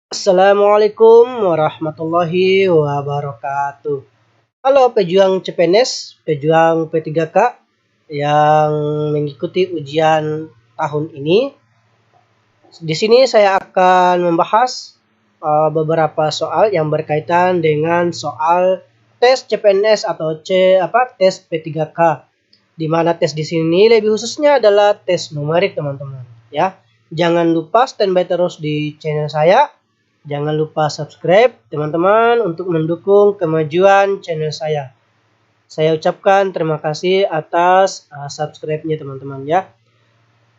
Assalamualaikum warahmatullahi wabarakatuh. Halo pejuang CPNS, pejuang P3K yang mengikuti ujian tahun ini. Di sini saya akan membahas beberapa soal yang berkaitan dengan soal tes CPNS atau tes P3K. Di mana tes di sini lebih khususnya adalah tes numerik, teman-teman, ya. Jangan lupa standby terus di channel saya. Jangan lupa subscribe, teman-teman, untuk mendukung kemajuan channel saya. Saya ucapkan terima kasih atas subscribe-nya, teman-teman, ya.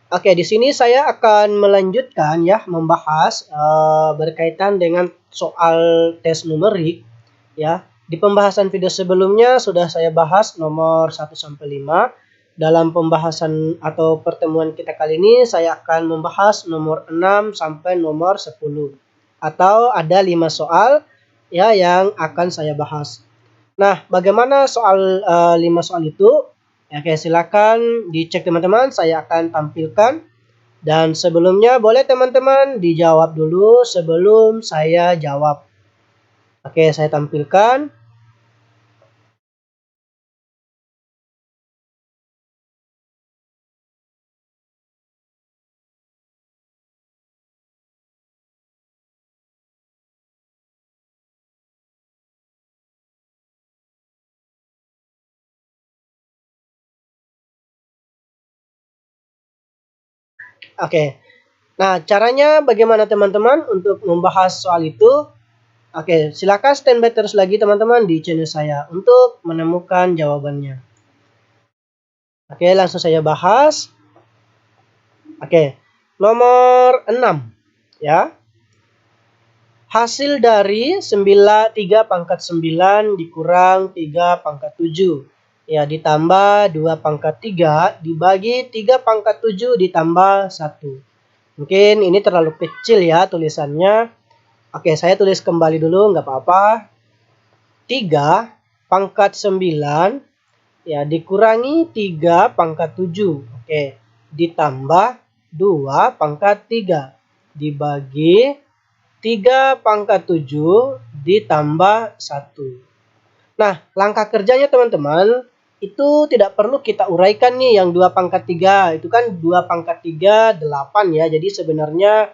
Oke, di sini saya akan melanjutkan, ya, membahas berkaitan dengan soal tes numerik, ya. Di pembahasan video sebelumnya sudah saya bahas nomor 1 sampai 5. Dalam pembahasan atau pertemuan kita kali ini saya akan membahas nomor 6 sampai nomor 10. Atau ada 5 soal, ya, yang akan saya bahas. Nah, bagaimana soal 5 soal itu? Oke, silakan dicek, teman-teman. Saya akan tampilkan. Dan sebelumnya boleh teman-teman dijawab dulu sebelum saya jawab. Oke, saya tampilkan. Oke. Nah, caranya bagaimana, teman-teman, untuk membahas soal itu? Oke, silakan standby terus lagi, teman-teman, di channel saya untuk menemukan jawabannya. Oke, langsung saya bahas. Oke, nomor 6, ya. Hasil dari 3 pangkat 9 dikurang 3 pangkat 7. Ya, ditambah 2 pangkat 3 dibagi 3 pangkat 7 ditambah 1. Mungkin ini terlalu kecil, ya, tulisannya. Oke, saya tulis kembali dulu, nggak apa-apa. 3 pangkat 9, ya, dikurangi 3 pangkat 7. Oke, ditambah 2 pangkat 3 dibagi 3 pangkat 7 ditambah 1. Nah, langkah kerjanya, teman-teman, itu tidak perlu kita uraikan nih yang 2 pangkat 3. Itu kan 2 pangkat 3, 8, ya. Jadi sebenarnya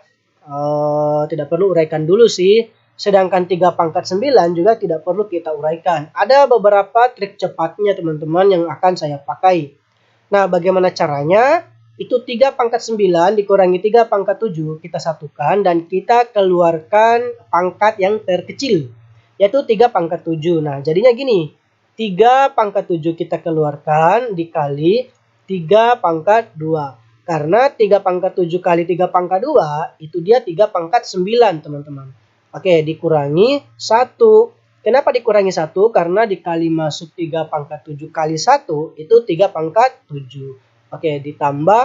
tidak perlu uraikan dulu sih. Sedangkan 3 pangkat 9 juga tidak perlu kita uraikan. Ada beberapa trik cepatnya, teman-teman, yang akan saya pakai. Nah, bagaimana caranya? Itu 3 pangkat 9 dikurangi 3 pangkat 7 kita satukan dan kita keluarkan pangkat yang terkecil, yaitu 3 pangkat 7. Nah, jadinya gini, 3 pangkat 7 kita keluarkan dikali 3 pangkat 2. Karena 3 pangkat 7 kali 3 pangkat 2 itu dia 3 pangkat 9, teman-teman. Oke, dikurangi 1. Kenapa dikurangi 1? Karna dikali masuk 3 pangkat 7 kali 1 itu 3 pangkat 7. Oke, ditambah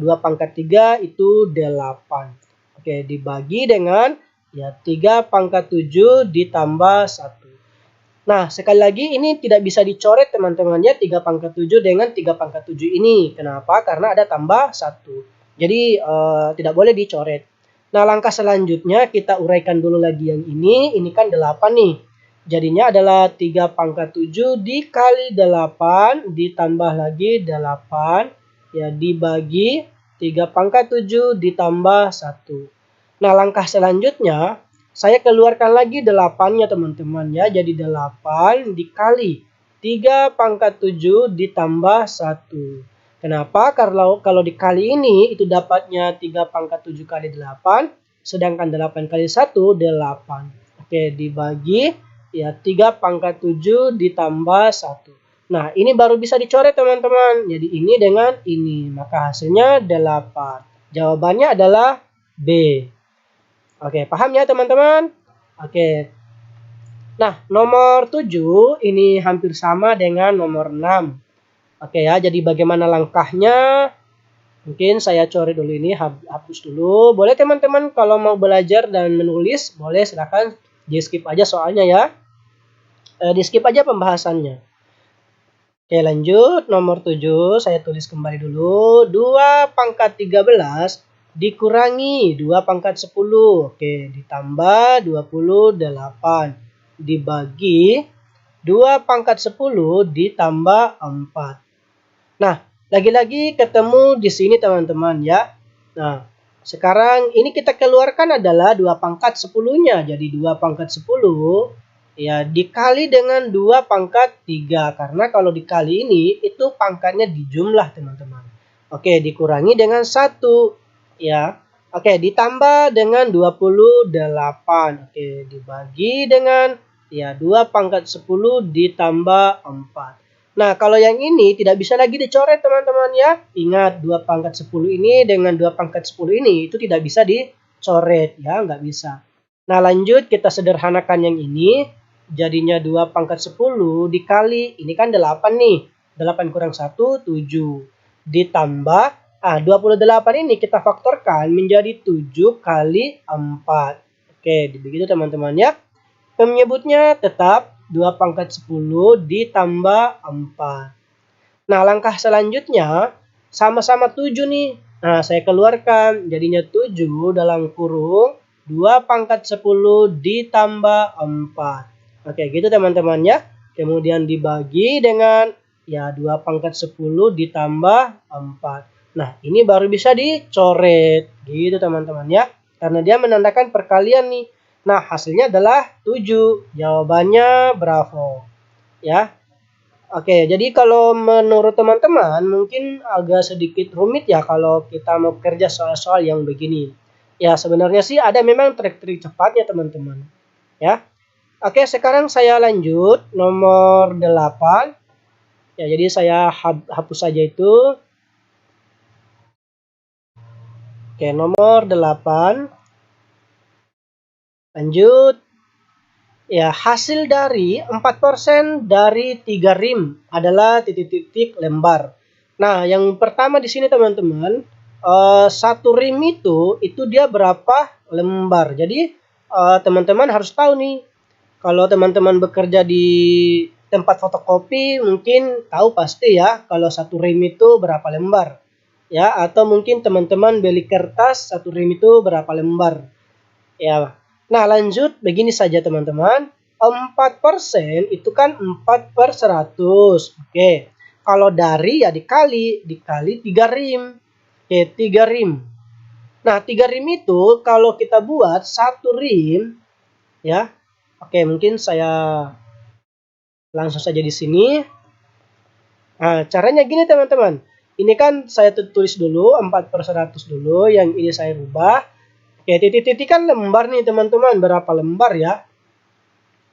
2 pangkat 3 itu 8. Oke, dibagi dengan, ya, 3 pangkat 7 ditambah 1. Nah, sekali lagi ini tidak bisa dicoret, teman-teman, ya, 3 pangkat 7 dengan 3 pangkat 7 ini. Kenapa? Karena ada tambah 1. Jadi tidak boleh dicoret. Nah, langkah selanjutnya kita uraikan dulu lagi yang ini. Ini kan 8 nih. Jadinya adalah 3 pangkat 7 dikali 8 ditambah lagi 8, ya, dibagi 3 pangkat 7 ditambah 1. Nah, langkah selanjutnya saya keluarkan lagi 8-nya, teman-teman, ya. Jadi 8 dikali 3 pangkat 7 ditambah 1. Kenapa? Kalau dikali ini itu dapatnya 3 pangkat 7 kali 8, sedangkan 8 kali 1 8. Oke, dibagi, ya, 3 pangkat 7 ditambah 1. Nah, ini baru bisa dicoret, teman-teman. Jadi ini dengan ini, maka hasilnya 8. Jawabannya adalah B. Oke, paham ya, teman-teman? Oke. Nah, nomor 7 ini hampir sama dengan nomor 6. Oke, ya, jadi bagaimana langkahnya? Mungkin saya coret dulu ini, hapus dulu. Boleh, teman-teman, kalau mau belajar dan menulis, boleh, silakan di skip aja soalnya, ya. Di skip aja pembahasannya. Oke, lanjut. Nomor 7 saya tulis kembali dulu. 2 pangkat 13 dikurangi 2 pangkat 10. Oke, ditambah 28 dibagi 2 pangkat 10 ditambah 4. Nah, lagi-lagi ketemu di sini teman-teman ya. Nah, sekarang ini kita keluarkan adalah 2 pangkat 10-nya. Jadi 2 pangkat 10 ya dikali dengan 2 pangkat 3. Karena kalau dikali ini itu pangkatnya dijumlah teman-teman. Oke, dikurangi dengan 1 ya. Oke, ditambah dengan 28. Oke, dibagi dengan ya 2 pangkat 10 ditambah 4. Nah, kalau yang ini tidak bisa lagi dicoret teman-teman ya. Ingat 2 pangkat 10 ini dengan 2 pangkat 10 ini itu tidak bisa dicoret ya, nggak bisa. Nah, lanjut kita sederhanakan yang ini. Jadinya 2 pangkat 10 dikali, ini kan 8 nih. 8 kurang 1, 7. Ditambah, 28 ini kita faktorkan menjadi 7 kali 4. Oke, begitu teman-teman ya. Penyebutnya tetap 2 pangkat 10 ditambah 4. Nah, langkah selanjutnya sama-sama 7 nih. Nah, saya keluarkan jadinya 7 dalam kurung 2 pangkat 10 ditambah 4. Oke, gitu teman-teman ya. Kemudian dibagi dengan ya 2 pangkat 10 ditambah 4. Nah, ini baru bisa dicoret. Gitu teman-teman ya. Karena dia menandakan perkalian nih. Nah, hasilnya adalah 7. Jawabannya bravo. Ya. Oke, jadi kalau menurut teman-teman mungkin agak sedikit rumit ya kalau kita mau kerja soal-soal yang begini. Ya, sebenarnya sih ada memang trik-trik cepatnya teman-teman. Ya. Oke, sekarang saya lanjut nomor 8. Ya, jadi saya hapus saja itu. Oke, nomor 8. Lanjut. Ya, hasil dari 4% dari 3 rim adalah titik-titik lembar. Nah, yang pertama di sini teman-teman, satu rim itu dia berapa lembar. Jadi, teman-teman harus tahu nih, kalau teman-teman bekerja di tempat fotokopi mungkin tahu pasti ya, kalau satu rim itu berapa lembar. Ya, atau mungkin teman-teman beli kertas satu rim itu berapa lembar. Ya. Nah, lanjut begini saja teman-teman. 4% itu kan 4/100. Oke. Kalau dari ya dikali 3 rim. Oke, 3 rim. Nah, 3 rim itu kalau kita buat satu rim ya. Oke, mungkin saya langsung saja di sini. Nah, caranya gini teman-teman. Ini kan saya tulis dulu 4/100 dulu, yang ini saya rubah. Oke, titik-titik kan lembar nih teman-teman. Berapa lembar ya?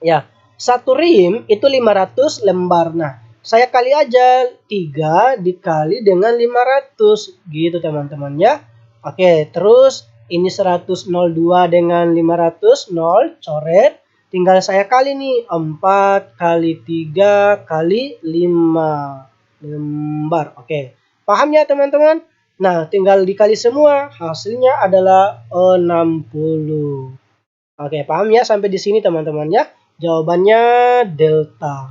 Ya, satu rim itu 500 lembar. Nah, saya kali aja 3 dikali dengan 500. Gitu teman-teman ya. Oke, terus ini 102 dengan 500, 0, coret. Tinggal saya kali nih, 4 kali 3 kali 5 lembar. Oke, paham ya teman-teman? Nah, tinggal dikali semua, hasilnya adalah 60. Oke, paham ya sampai di sini teman-teman ya? Jawabannya delta.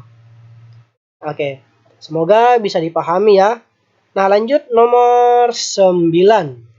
Oke, semoga bisa dipahami ya. Nah, lanjut nomor 9.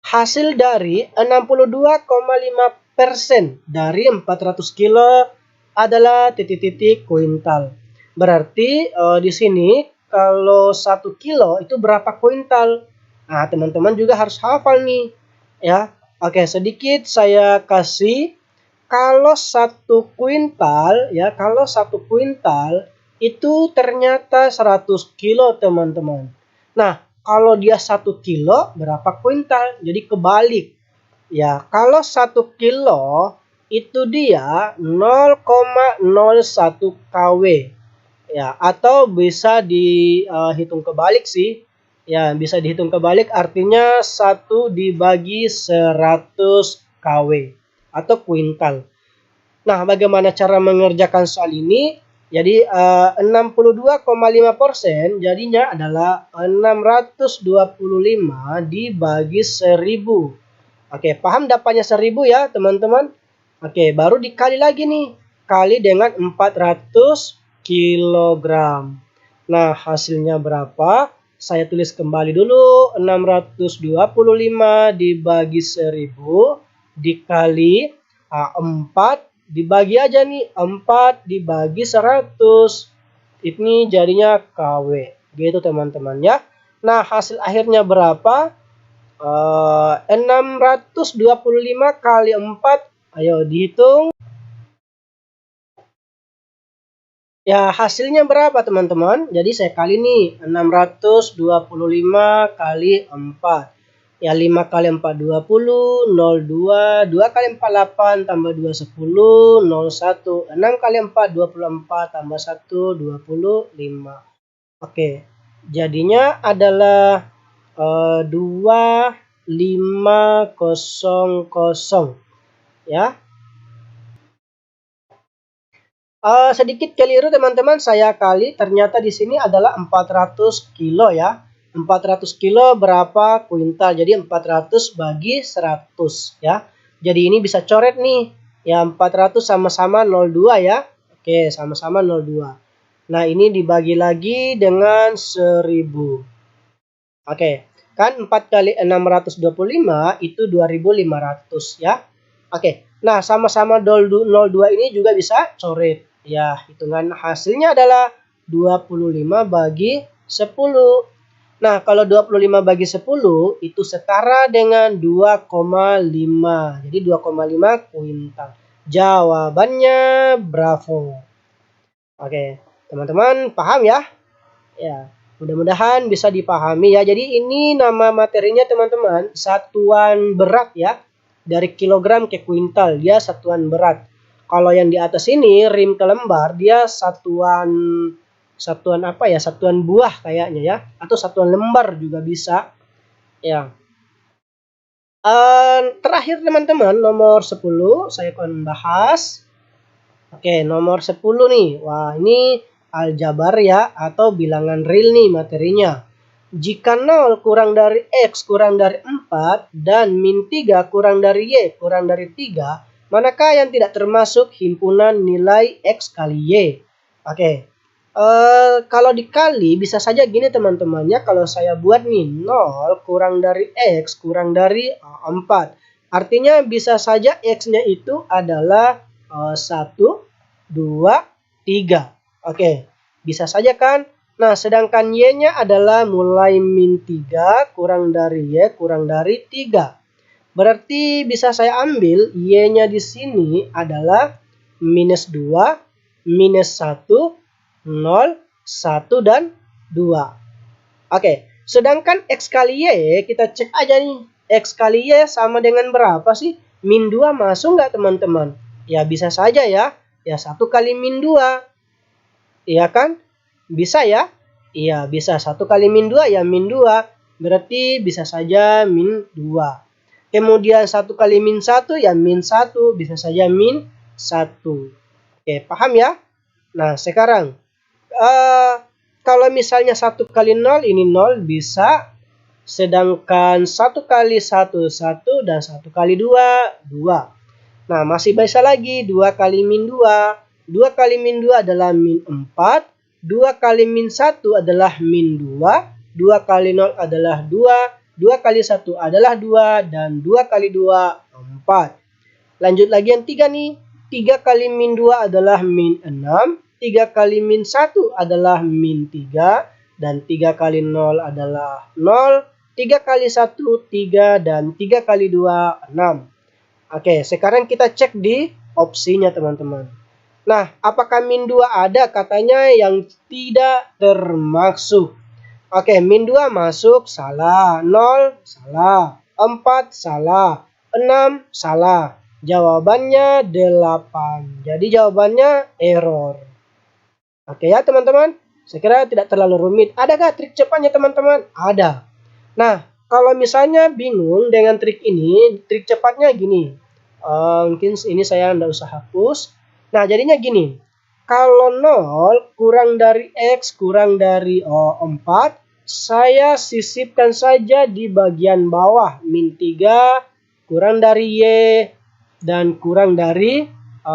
Hasil dari 62,5% dari 400 kilo adalah titik-titik kuintal. Berarti di sini kalau 1 kilo itu berapa kuintal? Nah, teman-teman juga harus hafal nih. Ya, oke, sedikit saya kasih. Kalau 1 kuintal, ya, kalau 1 kuintal itu ternyata 100 kilo, teman-teman. Nah, kalau dia 1 kilo, berapa kuintal? Jadi kebalik. Ya, kalau 1 kilo itu dia 0,01 kW. Ya, atau bisa dihitung kebalik sih. Ya, bisa dihitung kebalik artinya 1 dibagi 100 kW atau kuintal. Nah, bagaimana cara mengerjakan soal ini? Jadi 62,5% jadinya adalah 625 dibagi 1000. Oke, paham dapatnya 1000 ya teman-teman? Oke, baru dikali lagi nih. Kali dengan 400 kilogram. Nah, hasilnya berapa? saya tulis kembali dulu, 625 dibagi 1000 dikali 4 dibagi aja nih 4 dibagi 100. Ini jadinya KW. Gitu teman-teman ya. Nah, hasil akhirnya berapa? 625 kali 4. Ayo dihitung. Ya, hasilnya berapa teman-teman? Jadi saya kali nih 625 kali 4. Ya, 5 kali 4 20, 02, 2 kali 4 8 tambah 2 10, 01, 6 kali 4 24 tambah 1 25. Oke, jadinya adalah 2500 ya. Sedikit keliru teman-teman, saya kali ternyata di sini adalah 400 kilo ya. 400 kilo berapa kuintal? Jadi 400 bagi 100 ya. Jadi ini bisa coret nih. Ya 400 sama-sama 02 ya. Oke, sama-sama 02. Nah, ini dibagi lagi dengan 1000. Oke, kan 4 kali 625 itu 2500 ya. Oke, nah sama-sama 02 ini juga bisa coret. Ya, hitungan hasilnya adalah 25 bagi 10. Nah, kalau 25 bagi 10 itu setara dengan 2,5. Jadi 2,5 kuintal. Jawabannya bravo. Oke, teman-teman paham ya? Ya, mudah-mudahan bisa dipahami ya. Jadi ini nama materinya teman-teman, satuan berat ya. Dari kilogram ke kuintal, dia satuan berat. Kalau yang di atas ini rim ke lembar, dia satuan apa ya? Satuan buah kayaknya ya, atau satuan lembar juga bisa. Ya. Terakhir teman-teman, nomor 10 saya akan bahas. Oke, nomor 10 nih. Wah, ini aljabar ya, atau bilangan real nih materinya. Jika 0 kurang dari X kurang dari 4 dan min 3 kurang dari Y kurang dari 3, manakah yang tidak termasuk himpunan nilai X kali Y? Oke, kalau dikali bisa saja gini teman-temannya. Kalau saya buat nih 0 kurang dari X kurang dari 4. Artinya bisa saja X-nya itu adalah 1, 2, 3. Oke, bisa saja kan? Nah, sedangkan Y-nya adalah mulai min 3 kurang dari Y kurang dari 3. Berarti bisa saya ambil Y-nya di sini adalah minus 2, minus 1, 0, 1, dan 2. Oke, sedangkan X kali Y kita cek aja nih. X kali Y sama dengan berapa sih? Min 2 masuk nggak teman-teman? Ya bisa saja ya. Ya 1 kali min 2. Iya kan? Bisa ya? Iya, bisa. 1 kali min 2 ya min 2. Berarti bisa saja min 2. Kemudian 1 kali min 1 ya min 1. Bisa saja min 1. Oke, paham ya? Nah, sekarang. Kalau misalnya 1 kali 0, ini 0 bisa. Sedangkan 1 kali 1, 1. Dan 1 kali 2, 2. Nah, masih bisa lagi. 2 kali min 2. 2 kali min 2 adalah min 4. 2 kali min 1 adalah min 2, 2 kali 0 adalah 2, 2 kali 1 adalah 2, dan 2 kali 2, 4. Lanjut lagi yang 3 nih, 3 kali min 2 adalah min 6, 3 kali min 1 adalah min 3, dan 3 kali 0 adalah 0, 3 kali 1, 3, dan 3 kali 2, 6. Oke, sekarang kita cek di opsinya teman-teman. Nah, apakah min 2 ada? Katanya yang tidak termasuk. Oke, min 2 masuk, salah. 0, salah. 4, salah. 6, salah. Jawabannya 8. Jadi jawabannya error. Oke ya teman-teman. Saya kira tidak terlalu rumit. Adakah trik cepatnya teman-teman? Ada. Nah, kalau misalnya bingung dengan trik ini, trik cepatnya gini. Mungkin ini saya tidak usah hapus. Nah, jadinya gini. Kalau 0 kurang dari X kurang dari 4, saya sisipkan saja di bagian bawah. Min 3 kurang dari Y dan kurang dari 4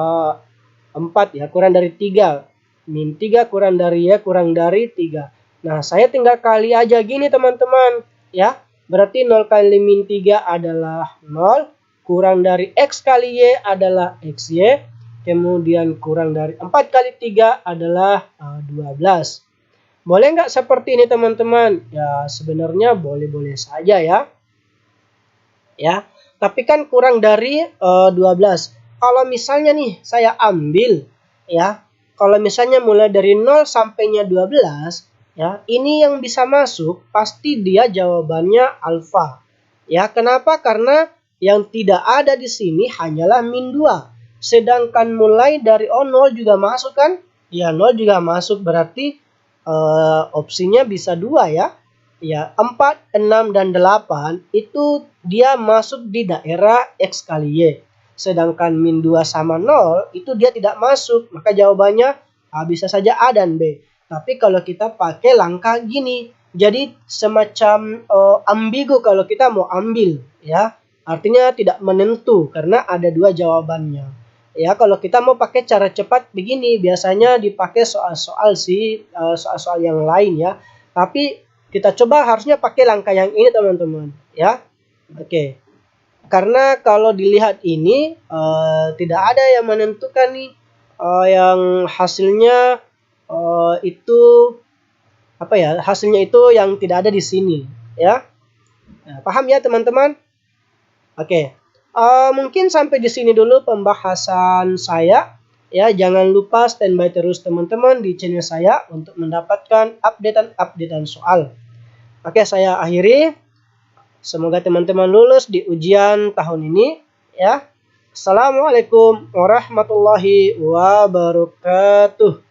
ya. Kurang dari 3. Min 3 kurang dari Y kurang dari 3. Nah, saya tinggal kali aja gini teman-teman, ya. Berarti 0 kali min 3 adalah 0, kurang dari X kali Y adalah XY, kemudian kurang dari 4 kali 3 adalah 12. Boleh nggak seperti ini teman-teman? Ya, sebenarnya boleh-boleh saja ya. Ya, tapi kan kurang dari 12. Kalau misalnya nih saya ambil ya, kalau misalnya mulai dari 0 sampainya 12 ya, ini yang bisa masuk pasti dia jawabannya alfa. Ya, kenapa? Karena yang tidak ada di sini hanyalah min 2. Sedangkan mulai dari 0 juga masuk kan? Ya, 0 juga masuk, berarti opsinya bisa 2 ya. Ya, 4, 6, dan 8 itu dia masuk di daerah X kali Y. Sedangkan min 2 sama 0 itu dia tidak masuk. Maka jawabannya bisa saja A dan B. Tapi kalau kita pakai langkah gini, jadi semacam ambigu kalau kita mau ambil. Ya, artinya tidak menentu karena ada dua jawabannya. Ya, kalau kita mau pakai cara cepat begini, biasanya dipakai soal-soal soal-soal yang lain ya. Tapi kita coba harusnya pakai langkah yang ini teman-teman ya. Oke. Karena kalau dilihat ini tidak ada yang menentukan nih yang hasilnya itu apa ya? Hasilnya itu yang tidak ada di sini ya. Nah, paham ya teman-teman? Oke. Mungkin sampai di sini dulu pembahasan saya. Ya, jangan lupa standby terus teman-teman di channel saya untuk mendapatkan updatean soal. Oke, saya akhiri. Semoga teman-teman lulus di ujian tahun ini ya. Assalamualaikum warahmatullahi wabarakatuh.